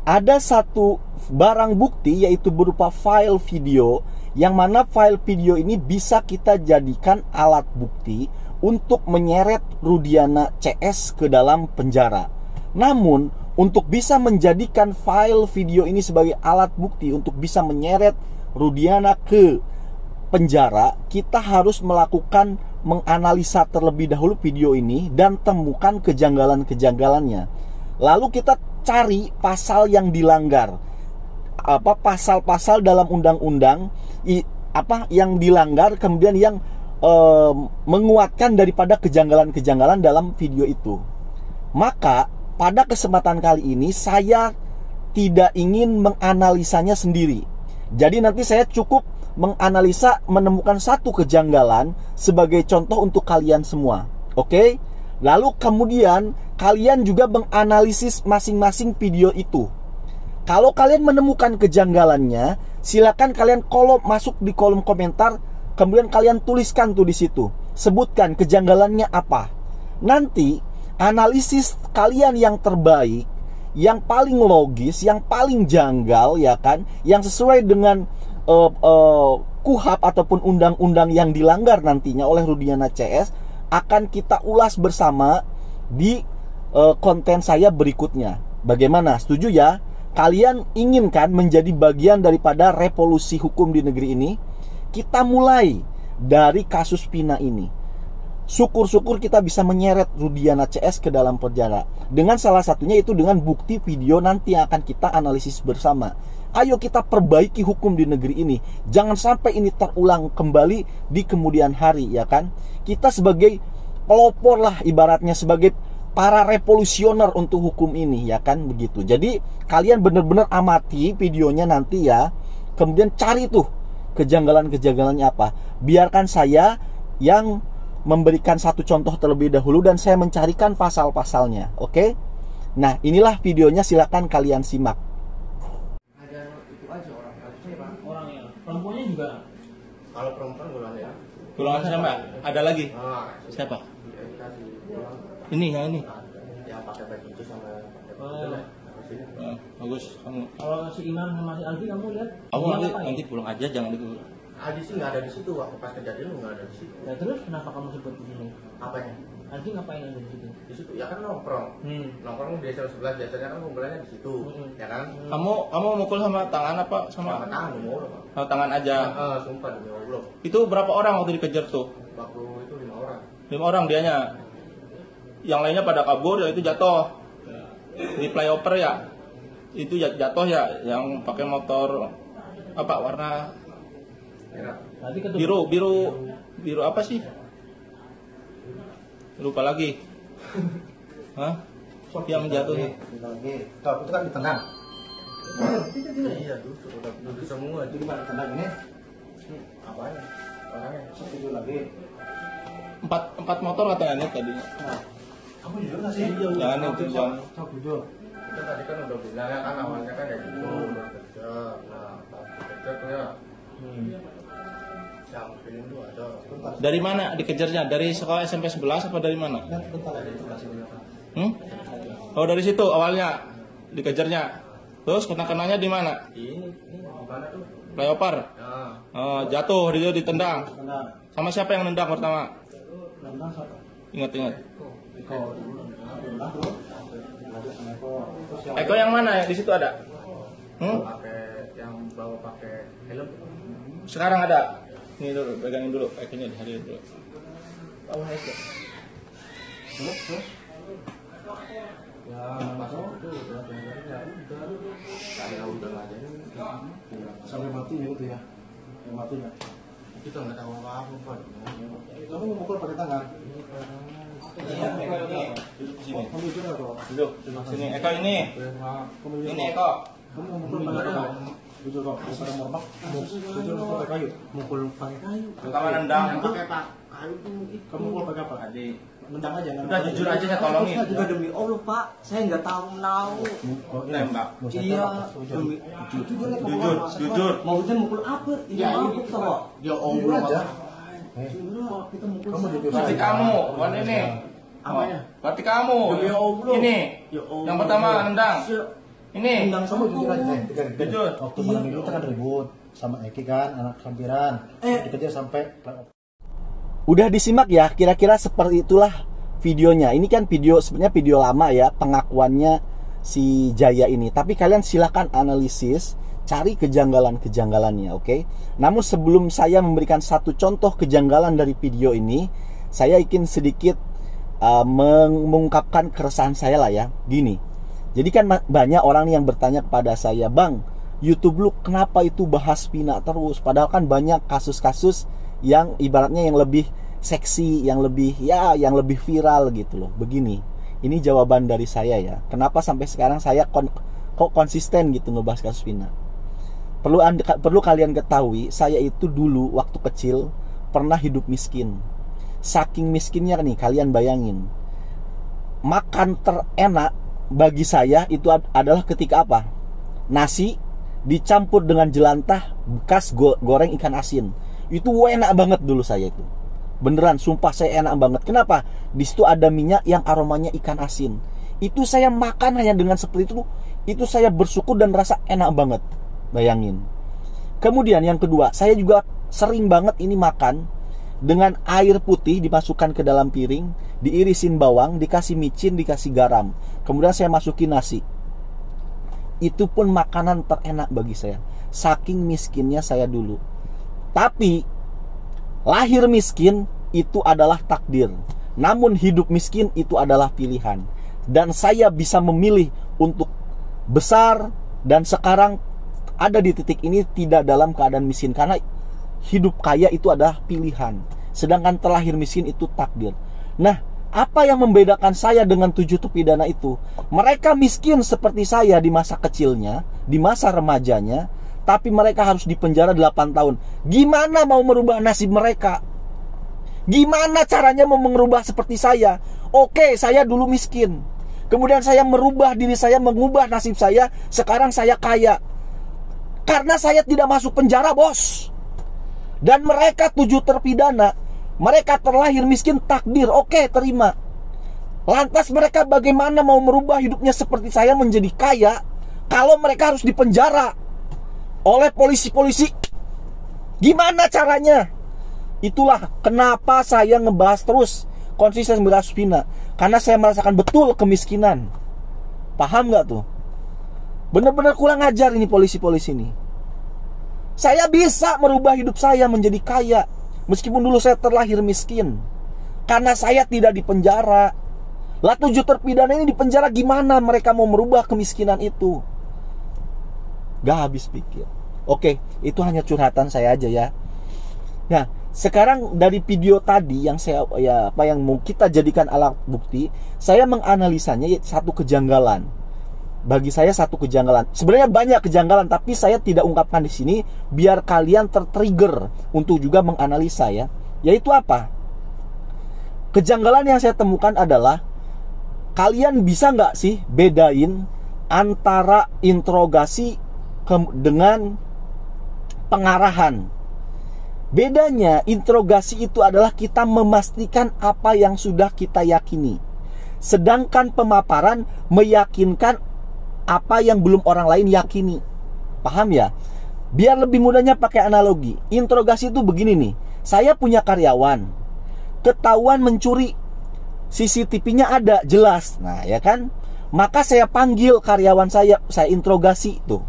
ada satu barang bukti, yaitu berupa file video, yang mana file video ini bisa kita jadikan alat bukti untuk menyeret Rudiana CS ke dalam penjara. Namun, untuk bisa menjadikan file video ini sebagai alat bukti untuk bisa menyeret Rudiana ke penjara, kita harus melakukan menganalisa terlebih dahulu video ini dan temukan kejanggalan-kejanggalannya. Lalu kita cari pasal yang dilanggar, pasal-pasal dalam undang-undang yang dilanggar, kemudian yang menguatkan daripada kejanggalan-kejanggalan dalam video itu. Maka pada kesempatan kali ini saya tidak ingin menganalisanya sendiri. Jadi nanti saya cukup menganalisa, menemukan satu kejanggalan sebagai contoh untuk kalian semua. Oke? Lalu kemudian kalian juga menganalisis masing-masing video itu. Kalau kalian menemukan kejanggalannya, silakan kalian masuk di kolom komentar, kemudian kalian tuliskan tuh di situ. Sebutkan kejanggalannya apa. Nanti analisis kalian yang terbaik, yang paling logis, yang paling janggal, ya kan, yang sesuai dengan KUHP ataupun undang-undang yang dilanggar nantinya oleh Rudiana CS, akan kita ulas bersama di konten saya berikutnya. Bagaimana? Setuju ya? Kalian inginkan menjadi bagian daripada revolusi hukum di negeri ini? Kita mulai dari kasus Pina ini. Syukur-syukur kita bisa menyeret Rudiana CS ke dalam penjara. Dengan salah satunya itu dengan bukti video nanti yang akan kita analisis bersama. Ayo kita perbaiki hukum di negeri ini. Jangan sampai ini terulang kembali di kemudian hari, ya kan? Kita sebagai pelopor lah ibaratnya, sebagai para revolusioner untuk hukum ini, ya kan, begitu. Jadi kalian benar-benar amati videonya nanti ya. Kemudian cari tuh kejanggalan-kejanggalannya apa. Biarkan saya yang memberikan satu contoh terlebih dahulu dan saya mencarikan pasal-pasalnya. Oke? Nah, inilah videonya, silakan kalian simak. Ada itu aja orangnya. Perempuannya juga. Kalau perempuan golongan ya. Golongan siapa? Ada lagi? Siapa? Ini yang ini. Yang pakai baju itu sama bagus kamu. Kalau si Imam sama si Aldi kamu lihat? Kamu nanti pulang aja, jangan dulu. Aldi sih nggak ada di situ, waktu pas kejadian nggak ada di situ. Ya terus kenapa kamu sebut di sini? Apanya? Aldi ngapain ada di situ? Di situ ya kan nongkrong. Nongkrong di sebelah, biasanya kan kumpulannya di situ, ya kan? Kamu mukul sama tangan apa sama tangan demi Allah. Oh, tangan aja. Sumpah demi Allah. Itu berapa orang waktu dikejar tuh? Waktu itu 5 orang. 5 orang dianya. Yang lainnya pada kabur, ya itu jatuh. Di flyover ya. Itu jatuh ya, yang pakai motor apa warna biru apa sih? Lupa lagi. Hah? Yang jatuh nih. Top itu kan di tengah. Iya, duduk semua. Jadi di tengah ini. Apanya? Orangnya satu lagi. 4 motor katanya tadi. Kamu jujur nggak sih? Jangan itu, jangan. Jujur. Kita tadi kan udah bilang ya kan awalnya kan kayak gitu, udah kerja. Nah, kerja tuh ya. Yang film tuh ada. Dari mana dikejarnya? Dari sekolah SMP 11 apa dari mana? Oh, dari situ awalnya dikejarnya. Terus kena-kenanya di mana? Ini mana tuh? Flyover. Jatuh, dia ditendang. Sama siapa yang nendang pertama? Ingat. Eko yang mana ya? Di situ ada? Pakai yang bawa pakai helm. Sekarang ada. Ini dulu, pegangin dulu. Ekonya dihadirin dulu. Tahu Eko. Terus. Ya, masuk itu udah aja. Sampai mati ya itu ya. Yang mati ya. Kita nggak tahu apa-apa, Pak. Kamu memukul pakai tangan. Iya, duduk di sini. Kamu jujur atau? Duduk sini. Eko ini. Ini Eko. Kamu memukul pakai tangan. Jujur kok, secara normal. Jujur pakai kayu. Mukul pakai kayu. Pertama nendang. Pakai kayu tuh. Kamu mukul pakai apa? Tadi. Nendang aja. Udah jujur aja, saya tolongin. Juga demi Allah Pak, saya nggak tahu Nembak. Iya, Jujur. Maksudnya mukul apa? Ini mabuk toh. Dia omong aja. Kita mukul. Berarti kamu, bukan ini. Apanya? Berarti kamu. Demi Allah. Ini. Ya Allah. Yang pertama nendang. Ini. Undang sama jujur aja. Jujur. Waktu malam minggu kita kan ribut sama Eki kan, anak sampiran. Dikejar sampai Udah disimak ya, kira-kira seperti itulah videonya. Ini kan video, sebenarnya video lama ya, pengakuannya si Jaya ini. Tapi kalian silahkan analisis, cari kejanggalan-kejanggalannya, oke? Namun sebelum saya memberikan satu contoh kejanggalan dari video ini, saya ingin sedikit mengungkapkan keresahan saya lah ya. Gini, jadi kan banyak orang yang bertanya kepada saya, "Bang, YouTube lu kenapa itu bahas Vina terus? Padahal kan banyak kasus-kasus yang ibaratnya yang lebih seksi, yang lebih viral gitu loh." Begini, ini jawaban dari saya ya. Kenapa sampai sekarang saya kok konsisten gitu ngebahas kasus Vina? Perlu kalian ketahui, saya itu dulu waktu kecil pernah hidup miskin. Saking miskinnya nih, kalian bayangin, makan terenak bagi saya itu adalah ketika apa? Nasi dicampur dengan jelantah bekas goreng ikan asin. Itu enak banget dulu saya itu. Beneran, sumpah saya enak banget. Kenapa? Di situ ada minyak yang aromanya ikan asin. Itu saya makan hanya dengan seperti itu saya bersyukur dan rasa enak banget. Bayangin. Kemudian yang kedua, saya juga sering banget ini makan dengan air putih dimasukkan ke dalam piring, diirisin bawang, dikasih micin, dikasih garam. Kemudian saya masukin nasi. Itu pun makanan terenak bagi saya. Saking miskinnya saya dulu. Tapi lahir miskin itu adalah takdir. Namun hidup miskin itu adalah pilihan. Dan saya bisa memilih untuk besar dan sekarang ada di titik ini tidak dalam keadaan miskin. Karena hidup kaya itu adalah pilihan, sedangkan terlahir miskin itu takdir. Nah, apa yang membedakan saya dengan 7 terpidana itu? Mereka miskin seperti saya di masa kecilnya, di masa remajanya, tapi mereka harus dipenjara 8 tahun. Gimana mau merubah nasib mereka? Gimana caranya mau merubah seperti saya? Oke, saya dulu miskin. Kemudian saya merubah diri saya, mengubah nasib saya. Sekarang saya kaya. Karena saya tidak masuk penjara, bos. Dan mereka 7 terpidana, mereka terlahir miskin, takdir, oke, terima. Lantas mereka bagaimana mau merubah hidupnya seperti saya menjadi kaya kalau mereka harus dipenjara oleh polisi-polisi? Gimana caranya? Itulah kenapa saya ngebahas terus konsisten membahas Vina. Karena saya merasakan betul kemiskinan. Paham gak tuh? Bener-bener kurang ajar ini polisi-polisi ini. Saya bisa merubah hidup saya menjadi kaya meskipun dulu saya terlahir miskin. Karena saya tidak dipenjara. Lah 7 terpidana ini dipenjara, gimana mereka mau merubah kemiskinan itu? Gak habis pikir. Oke, itu hanya curhatan saya aja ya. Nah, sekarang dari video tadi yang yang mau kita jadikan alat bukti, saya menganalisanya satu kejanggalan. Bagi saya satu kejanggalan. Sebenarnya banyak kejanggalan, tapi saya tidak ungkapkan di sini biar kalian tertrigger untuk juga menganalisa ya. Yaitu apa? Kejanggalan yang saya temukan adalah kalian bisa nggak sih bedain antara interogasi dengan pengarahan? Bedanya, interogasi itu adalah kita memastikan apa yang sudah kita yakini. Sedangkan pemaparan meyakinkan apa yang belum orang lain yakini. Paham ya? Biar lebih mudahnya pakai analogi. Interogasi itu begini nih. Saya punya karyawan, ketahuan mencuri, CCTV-nya ada, jelas. Nah ya kan, maka saya panggil karyawan saya interogasi tuh.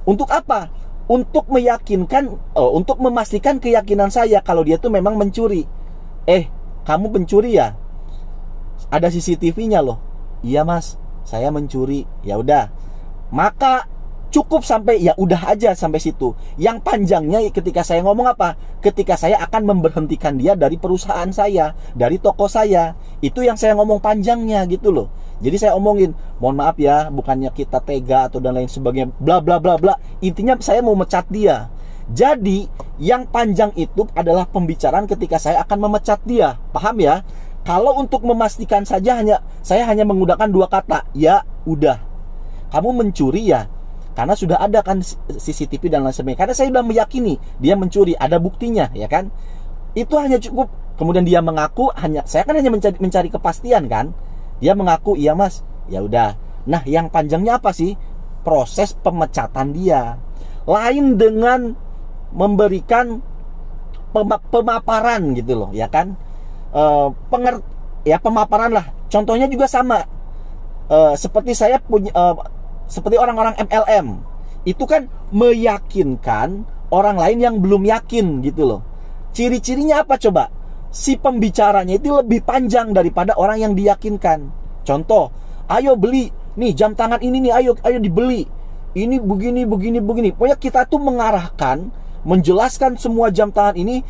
Untuk apa? Untuk meyakinkan, untuk memastikan keyakinan saya kalau dia tuh memang mencuri. Kamu pencuri ya? Ada CCTV-nya loh. Iya mas, saya mencuri. Ya udah, maka cukup sampai ya udah aja sampai situ. Yang panjangnya ketika saya ngomong apa? Ketika saya akan memberhentikan dia dari perusahaan saya, dari toko saya. Itu yang saya ngomong panjangnya gitu loh. Jadi saya omongin, mohon maaf ya, bukannya kita tega atau dan lain sebagainya, bla bla bla bla. Intinya saya mau mecat dia. Jadi yang panjang itu adalah pembicaraan ketika saya akan memecat dia. Paham ya? Kalau untuk memastikan saja saya hanya menggunakan 2 kata. Ya udah, kamu mencuri ya, karena sudah ada kan CCTV dan lain sebagainya. Karena saya sudah meyakini dia mencuri, ada buktinya ya kan. Itu hanya cukup. Kemudian dia mengaku, saya kan hanya mencari kepastian kan. Dia mengaku, iya mas. Ya udah. Nah yang panjangnya apa sih? proses pemecatan dia. Lain dengan memberikan pemaparan gitu loh, ya kan? Pemaparan lah. Contohnya juga sama. Seperti saya punya seperti orang-orang MLM. Itu kan meyakinkan orang lain yang belum yakin gitu loh. Ciri-cirinya apa coba? Si pembicaranya itu lebih panjang daripada orang yang diyakinkan. Contoh, ayo beli nih jam tangan ini nih, ayo dibeli. Ini begini. Pokoknya kita tuh mengarahkan, menjelaskan semua jam tangan ini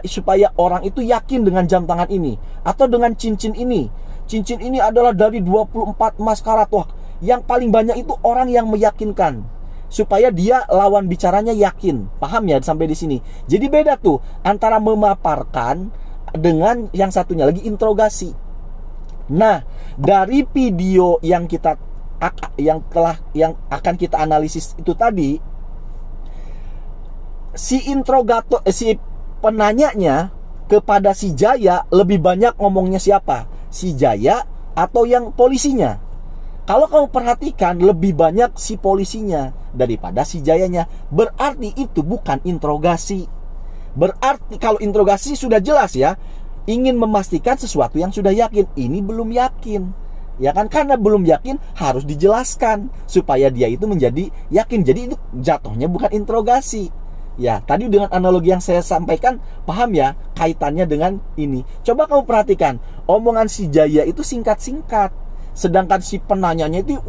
supaya orang itu yakin dengan jam tangan ini atau dengan cincin ini. Cincin ini adalah dari 24 emas karat. Wah, yang paling banyak itu orang yang meyakinkan supaya dia lawan bicaranya yakin. Paham ya sampai di sini? Jadi beda tuh antara memaparkan dengan yang satunya lagi interogasi. Nah, dari video yang akan kita analisis itu tadi, si penanyanya kepada si Jaya lebih banyak ngomongnya siapa? Si Jaya atau yang polisinya? Kalau kamu perhatikan lebih banyak si polisinya daripada si Jayanya. Berarti itu bukan interogasi. Berarti kalau interogasi sudah jelas ya, ingin memastikan sesuatu yang sudah yakin. Ini belum yakin, ya kan? Karena belum yakin harus dijelaskan supaya dia itu menjadi yakin. Jadi itu jatuhnya bukan interogasi. Ya, tadi dengan analogi yang saya sampaikan, paham ya kaitannya dengan ini. Coba kamu perhatikan, omongan si Jaya itu singkat-singkat, sedangkan si penanyanya itu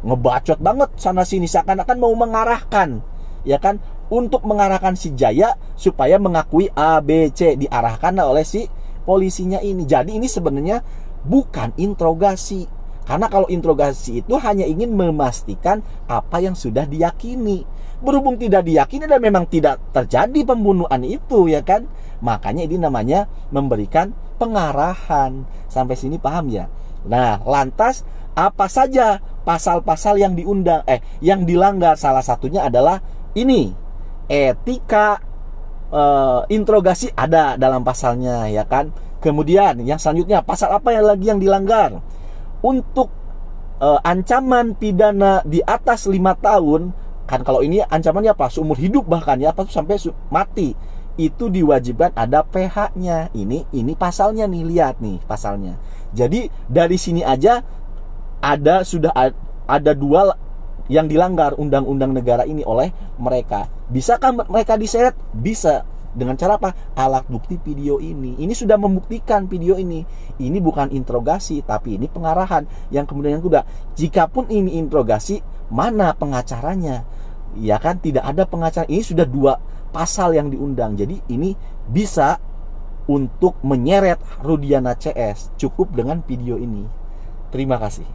ngebacot banget sana sini, seakan-akan mau mengarahkan, ya kan, untuk mengarahkan si Jaya supaya mengakui A, B, C, diarahkan oleh si polisinya ini. Jadi ini sebenarnya bukan interogasi. Karena kalau interogasi itu hanya ingin memastikan apa yang sudah diyakini. Berhubung tidak diyakini dan memang tidak terjadi pembunuhan itu, ya kan, makanya ini namanya memberikan pengarahan. Sampai sini paham ya? Nah, lantas apa saja pasal-pasal yang yang dilanggar? Salah satunya adalah ini, etika interogasi ada dalam pasalnya, ya kan. Kemudian yang selanjutnya, pasal apa yang lagi yang dilanggar? Untuk ancaman pidana di atas 5 tahun, kan kalau ini ancamannya apa? Seumur hidup bahkan ya, apa sampai mati. Itu diwajibkan ada PH-nya. Ini pasalnya nih, lihat nih pasalnya. Jadi dari sini aja sudah ada 2 yang dilanggar undang-undang negara ini oleh mereka. Bisakah mereka diseret? Bisa. Dengan cara apa? Alat bukti video ini. Ini sudah membuktikan video ini. Ini bukan interogasi, tapi ini pengarahan. Yang kemudian yang kedua, jikapun ini interogasi, mana pengacaranya? Ya kan, tidak ada pengacara. Ini sudah 2 pasal yang diundang. Jadi ini bisa untuk menyeret Rudiana CS. Cukup dengan video ini. Terima kasih.